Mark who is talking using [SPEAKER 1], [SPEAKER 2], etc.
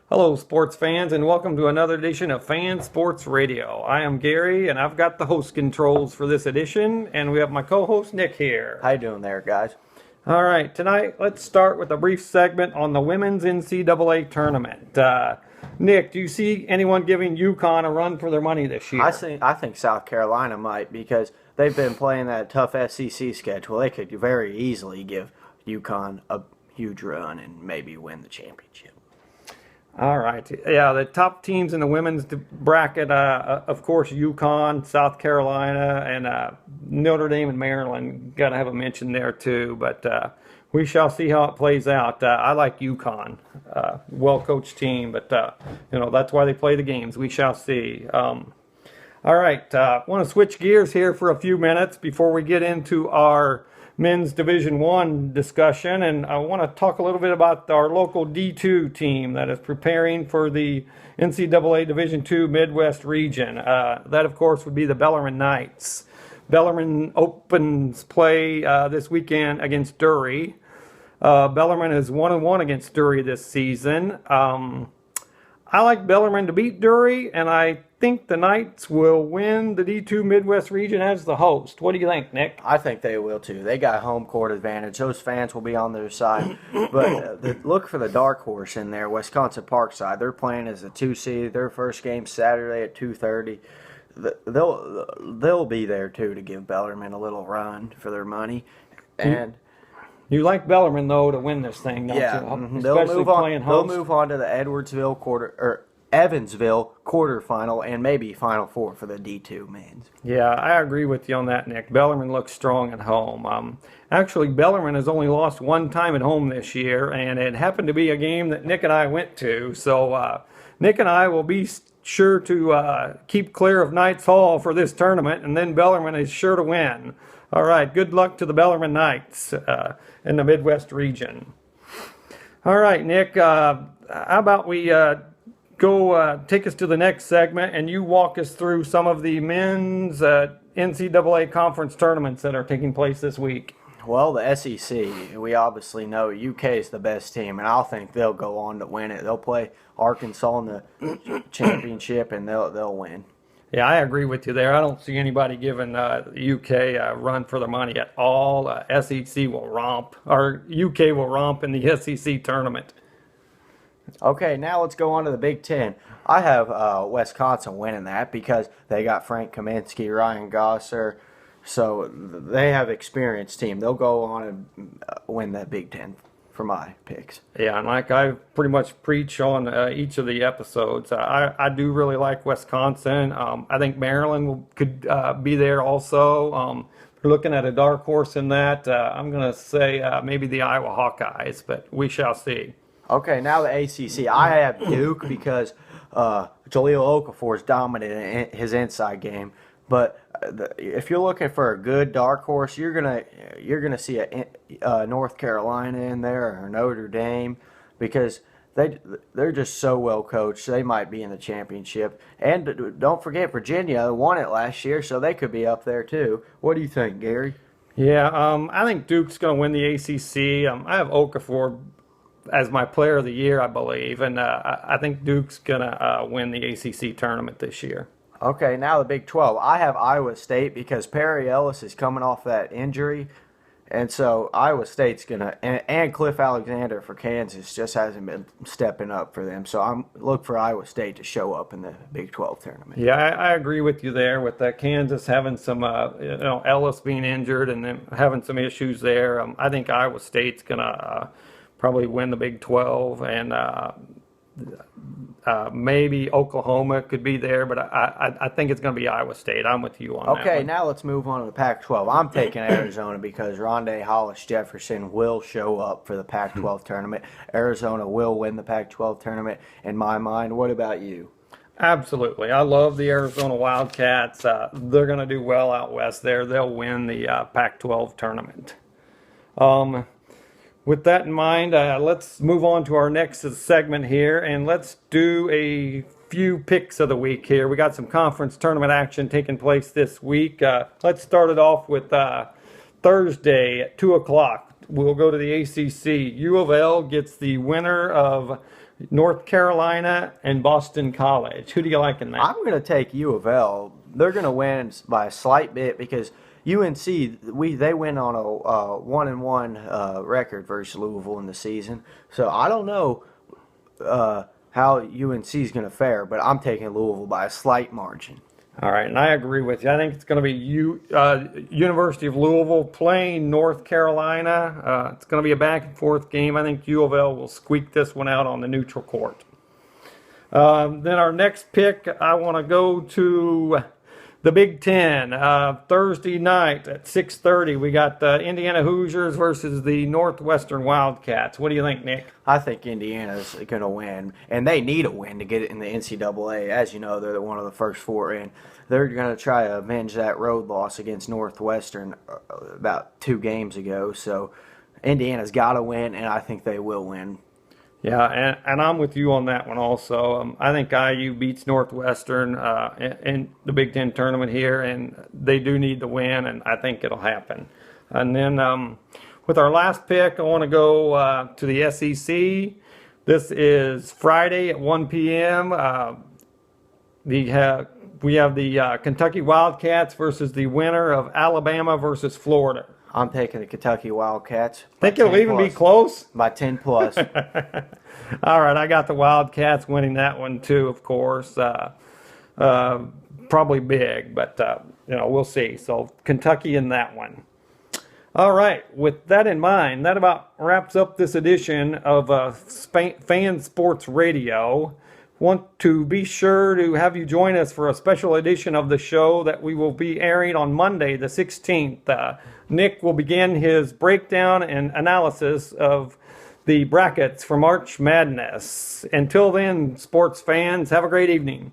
[SPEAKER 1] Hello, sports fans, and welcome to another edition of Fan Sports Radio. I am Gary, and I've got the host controls for this edition, and we have my co-host Nick here.
[SPEAKER 2] How you doing there, guys?
[SPEAKER 1] All right, tonight let's start with a brief segment on the women's NCAA tournament. Nick, do you see anyone giving UConn a run for their money this year?
[SPEAKER 2] I think South Carolina might, because they've been playing that tough SEC schedule. They could very easily give UConn a huge run and maybe win the championship.
[SPEAKER 1] All right. Yeah, the top teams in the women's bracket, of course, UConn, South Carolina, and Notre Dame and Maryland. Got to have a mention there, too. But we shall see how it plays out. I like UConn. Well-coached team, but, that's why they play the games. We shall see. All right. Want to switch gears here for a few minutes before we get into our men's Division I discussion, and I want to talk a little bit about our local D2 team that is preparing for the NCAA Division II Midwest region. That, of course, would be the Bellarmine Knights. Bellarmine opens play this weekend against Dury. Bellarmine is 1-1 against Dury this season. I like Bellarmine to beat Dury, and I think the Knights will win the D2 Midwest region as the host. What do you think, Nick?
[SPEAKER 2] I think they will, too. They got home court advantage. Those fans will be on their side. But look for the dark horse in there, Wisconsin Parkside. They're playing as a 2 seed. Their first game Saturday at 2:30. They'll be there, too, to give Bellarmine a little run for their money. And
[SPEAKER 1] you like Bellarmine, though, to win this thing, don't you? Especially playing host.
[SPEAKER 2] They'll move on to the Evansville quarterfinal and maybe Final Four for the D2 men's.
[SPEAKER 1] Yeah, I agree with you on that, Nick. Bellarmine looks strong at home. Actually, Bellarmine has only lost one time at home this year, and it happened to be a game that Nick and I went to. So Nick and I will be sure to keep clear of Knights Hall for this tournament, and then Bellarmine is sure to win. All right, good luck to the Bellarmine Knights in the Midwest region. All right, Nick, how about we go take us to the next segment, and you walk us through some of the men's NCAA conference tournaments that are taking place this week.
[SPEAKER 2] Well, the SEC, we obviously know UK is the best team, and I think they'll go on to win it. They'll play Arkansas in the championship, and they'll win.
[SPEAKER 1] Yeah, I agree with you there. I don't see anybody giving the UK a run for the money at all. SEC will romp, or UK will romp in the SEC tournament.
[SPEAKER 2] Okay, now let's go on to the Big Ten. I have Wisconsin winning that because they got Frank Kaminsky, Ryan Gosser, so they have experienced team. They'll go on and win that Big Ten for my picks.
[SPEAKER 1] Yeah, and like I pretty much preach on each of the episodes, I do really like Wisconsin. I think Maryland could be there also. We're looking at a dark horse in that. I'm going to say maybe the Iowa Hawkeyes, but we shall see.
[SPEAKER 2] Okay, now the ACC. I have Duke because Jahlil Okafor is dominant in his inside game. But if you're looking for a good dark horse, you're gonna see a North Carolina in there or Notre Dame, because they're just so well coached. They might be in the championship. And don't forget, Virginia won it last year, so they could be up there too. What do you think, Gary?
[SPEAKER 1] Yeah, I think Duke's going to win the ACC. I have Okafor as my player of the year, I believe, and I think Duke's going to win the ACC tournament this year.
[SPEAKER 2] Okay, now the Big 12. I have Iowa State because Perry Ellis is coming off that injury, and so Iowa State's going to, and Cliff Alexander for Kansas just hasn't been stepping up for them, so I'm look for Iowa State to show up in the Big 12 tournament.
[SPEAKER 1] Yeah, I agree with you there with Kansas having some, Ellis being injured and then having some issues there. I think Iowa State's going to probably win the Big 12, and maybe Oklahoma could be there, but I think it's going to be Iowa State. I'm with you on that.
[SPEAKER 2] Okay, now let's move on to the Pac-12. I'm taking Arizona because Rondé Hollis-Jefferson will show up for the Pac-12 tournament. Arizona will win the Pac-12 tournament in my mind. What about you?
[SPEAKER 1] Absolutely. I love the Arizona Wildcats. They're going to do well out west there. They'll win the Pac-12 tournament. With that in mind, let's move on to our next segment here, and let's do a few picks of the week here. We got some conference tournament action taking place this week. Let's start it off with Thursday at 2 o'clock. we'll go to the ACC. U of L gets the winner of North Carolina and Boston College. Who do you like in that?
[SPEAKER 2] I'm going to take U of L. They're going to win by a slight bit because UNC they went on a 1-1 record versus Louisville in the season. So I don't know how UNC is going to fare, but I'm taking Louisville by a slight margin.
[SPEAKER 1] All right, and I agree with you. I think it's going to be University of Louisville playing North Carolina. It's going to be a back-and-forth game. I think U of L will squeak this one out on the neutral court. Then our next pick, I want to go to the Big Ten. Thursday night at 6:30, we got the Indiana Hoosiers versus the Northwestern Wildcats. What do you think, Nick?
[SPEAKER 2] I think Indiana's going to win, and they need a win to get it in the NCAA. As you know, they're one of the first four in. They're going to try to avenge that road loss against Northwestern about 2 games ago. So Indiana's got to win, and I think they will win.
[SPEAKER 1] Yeah, and I'm with you on that one also. I think IU beats Northwestern in the Big Ten tournament here, and they do need the win, and I think it'll happen. And then with our last pick, I want to go to the SEC. This is Friday at 1 p.m. We have the Kentucky Wildcats versus the winner of Alabama versus Florida.
[SPEAKER 2] I'm taking the Kentucky Wildcats.
[SPEAKER 1] Think it'll even be close?
[SPEAKER 2] By 10 plus.
[SPEAKER 1] All right, I got the Wildcats winning that one too, of course. Probably big, but we'll see. So Kentucky in that one. All right, with that in mind, that about wraps up this edition of Fan Sports Radio. Want to be sure to have you join us for a special edition of the show that we will be airing on Monday, the 16th. Nick will begin his breakdown and analysis of the brackets for March Madness. Until then, sports fans, have a great evening.